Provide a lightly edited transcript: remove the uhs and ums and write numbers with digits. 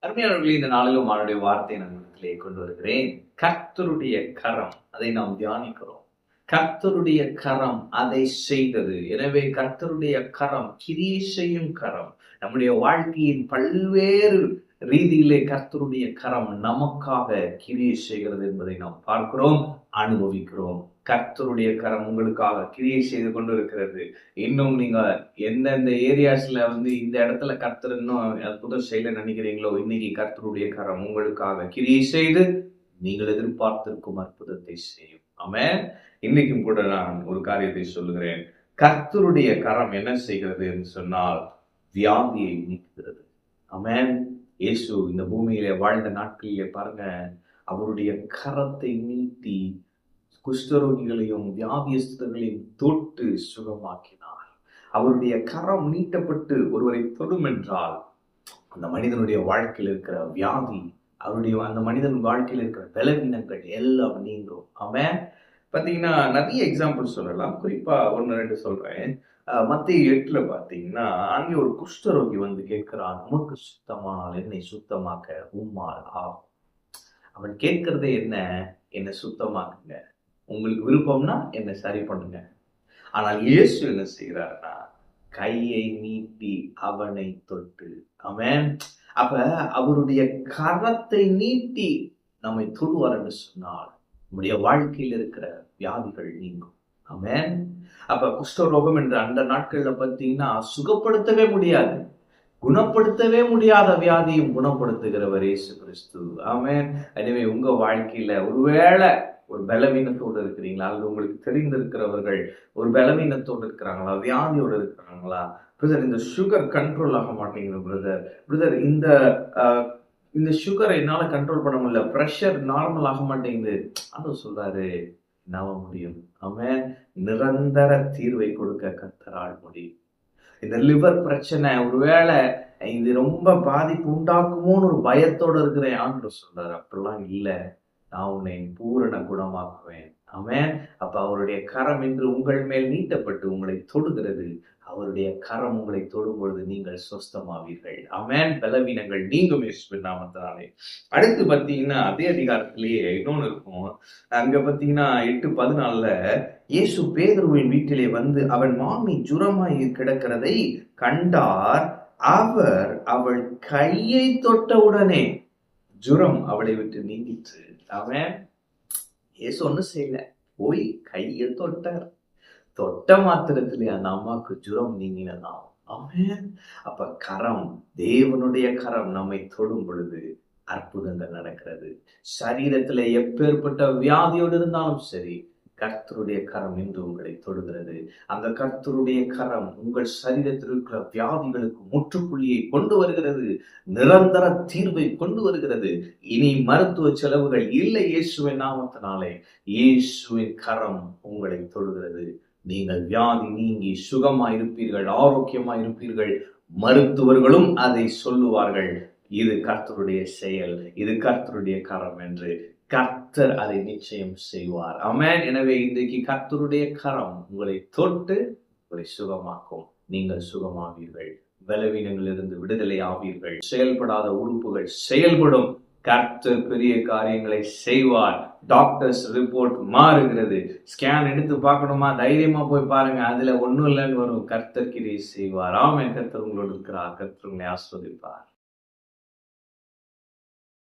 அருமையானவர்களே, இந்த நாளிலும் அவருடைய வார்த்தையை நான் இடத்திலே கொண்டு வருகிறேன். கர்த்தருடைய கரம், அதை நாம் தியானிக்கிறோம். கர்த்தருடைய கரம் அதை செய்தது. எனவே கர்த்தருடைய கரம் கிரியை செய்யும் கரம். நம்முடைய வாழ்க்கையின் பல்வேறு ரீதியிலே கர்த்தருடைய கரம் நமக்காக கிரியை செய்கிறது என்பதை நாம் பார்க்கிறோம், அனுபவிக்கிறோம். கர்த்தருடைய கரம் உங்களுக்காக கிரியை செய்து கொண்டு இருக்கிறது. இன்னும் நீங்க எந்தெந்த ஏரியாஸ்ல இந்த இடத்துல கர்த்தர் இன்னும் அற்புதம் செய்யல நினைக்கிறீங்களோ, இன்னைக்கு கர்த்தருடைய கரம் உங்களுக்காக கிரியை செய்து நீங்கள் எதிர்பார்த்திருக்கும் அற்புதத்தை செய்யும். ஆமென். இன்னைக்கும் கூட நான் ஒரு காரியத்தை சொல்லுகிறேன். கர்த்தருடைய கரம் என்ன செய்கிறது என்று சொன்னால் வியாதியை நீக்குகிறது. ஆமென். இயேசு இந்த பூமியிலே வாழ்ந்த நாட்களிலே பாருங்க, அவருடைய கரத்தை நீட்டி குஷ்டரோகிகளையும் வியாதியஸ்தர்களையும் தொட்டு சுகமாக்கினார். அவருடைய கரம் நீட்டப்பட்டு ஒருவரை தொடும் என்றால் அந்த மனிதனுடைய வாழ்க்கையில் இருக்கிற வியாதி, அந்த மனிதன் வாழ்க்கையில் இருக்கிற பலவீனங்கள் எல்லாம் நீங்கும். அவன் பார்த்தீங்கன்னா நிறைய எக்ஸாம்பிள் சொல்லலாம். குறிப்பா 1-2 சொல்றேன். மத்திய 8 பார்த்தீங்கன்னா அங்கே ஒரு குஷ்டரோகி கேட்கிறான், உமக்கு சுத்தமானால் என்னை சுத்தமாக்க உம்மால் ஆகும். அவன் கேட்கிறதே என்ன? என்னை சுத்தமாக்குங்க, உங்களுக்கு விருப்பம்னா என்னை சரி பண்ணுங்க. ஆனால் இயேசு என்ன செய்கிறார்னா, கையை நீட்டி அவனை தொட்டு. ஆமென். அப்ப அவருடைய கரத்தை நீட்டி நம்மை தொடுவார் என்று சொன்னால் நம்முடைய வாழ்க்கையில் இருக்கிற வியாதிகள் நீங்கும். ஆமென். அப்ப குஷ்டரோகம் என்ற அந்த நாட்கள்ல பார்த்தீங்கன்னா சுகப்படுத்தவே முடியாது, குணப்படுத்தவே முடியாத வியாதியும் குணப்படுத்துகிறவர் இயேசு கிறிஸ்து. ஆமென். எனவே உங்க வாழ்க்கையில ஒருவேளை ஒரு பலவீனத்தோடு இருக்கிறீங்களா, அல்லது உங்களுக்கு தெரிந்திருக்கிறவர்கள் ஒரு பலவீனத்தோடு இருக்கிறாங்களா, வியாதியோடு இருக்கிறாங்களா? பிரதர், இந்த சுகர் கண்ட்ரோல் ஆக மாட்டேங்குது பிரதர், இந்த சுகரை என்னால கண்ட்ரோல் பண்ண முடியல, பிரஷர் நார்மல் ஆக மாட்டேங்குது. ஆண்டவர் சொல்றாரு, என்னால முடியும். ஆமென். நிரந்தர தீர்வை கொடுக்க கர்த்தரால் முடியும். இந்த லிவர் பிரச்சனை ஒருவேளை இது ரொம்ப பாதிப்பு உண்டாக்குமோன்னு ஒரு பயத்தோட இருக்கிறேன். ஆண்டவர் சொல்றாரு, அப்படிலாம் இல்லை, நான் உன்னை பூரண குணமாக்குவேன். ஆமென். அப்ப அவருடைய கரம் இன்று உங்கள் மேல் நீட்டப்பட்டு உங்களை தொடுகிறது. அவருடைய கரம் உங்களை தொடும் பொழுது நீங்கள் சொஸ்தமாவீர்கள். ஆமென். பலவீனங்கள் நீங்கும் இயேசுவின் நாமத்தினாலே. அடுத்து பார்த்தீங்கன்னா அதே அதிகாரத்திலேயே இன்னொன்னு இருக்கும். அங்க பார்த்தீங்கன்னா 8:14 இயேசு பேதுருவின் வீட்டிலே அவன் மாமி ஜுரமாய் கிடக்கிறதை கண்டார். அவர் அவள் கையை தொட்டவுடனே ஜுரம் அவளை விட்டு நீங்கிற்று. அவன் இயேசு ஒன்றும் செய்யல, போய் கையை தொட்டார். தொட்ட மாத்திரத்திலே அந்த அம்மாவுக்கு ஜுரம் நீங்கினதாம். அவன் அப்ப கரம், தேவனுடைய கரம் நம்மை தொடும் பொழுது அற்புதங்கள் நடக்கிறது. சரீரத்துல எப்பேற்பட்ட வியாதியோடு இருந்தாலும் சரி, கர்த்தருடைய கரம் இன்று உங்களை தொடுகிறது. அந்த கர்த்தருடைய கரம் உங்கள் சரீரத்தில் இருக்கிற வியாதிகளுக்கு முற்றுப்புள்ளியை கொண்டு வருகிறது, நிரந்தர தீர்வை கொண்டு வருகிறது. இனி மருத்துவ செலவுகள் இல்லை இயேசுவின் நாமத்தினாலே. இயேசுவின் கரம் உங்களை தொடுகிறது. நீங்கள் வியாதி நீங்கி சுகமாய் இருப்பீர்கள், ஆரோக்கியமாய் இருப்பீர்கள். மருத்துவர்களும் அதை சொல்லுவார்கள், இது கர்த்தருடைய செயல், இது கர்த்தருடைய கரம் என்று. கர்த்தர் அதை நிச்சயம் செய்வார். ஆமென். எனவே இன்றைக்கு கர்த்தருடைய கரம் உங்களை தொட்டு உங்களை சுகமாக்கும். நீங்கள் சுகமாவீர்கள், பலவீனங்களிலிருந்து விடுதலை ஆவீர்கள். செயல்படாத உறுப்புகள் செயல்படும். கர்த்தர் பெரிய காரியங்களை செய்வார். டாக்டர்ஸ் ரிப்போர்ட் மாறுகிறது. ஸ்கேன் எடுத்து பார்க்கணுமா, தைரியமா போய் பாருங்க, அதுல ஒண்ணும் இல்லைன்னு வரும். கர்த்தர் கிரியை செய்வார். ஆமென். கர்த்தர் உங்களோடு இருக்கிறார். கர்த்தர் உங்களை ஆஸ்வதிப்பார்.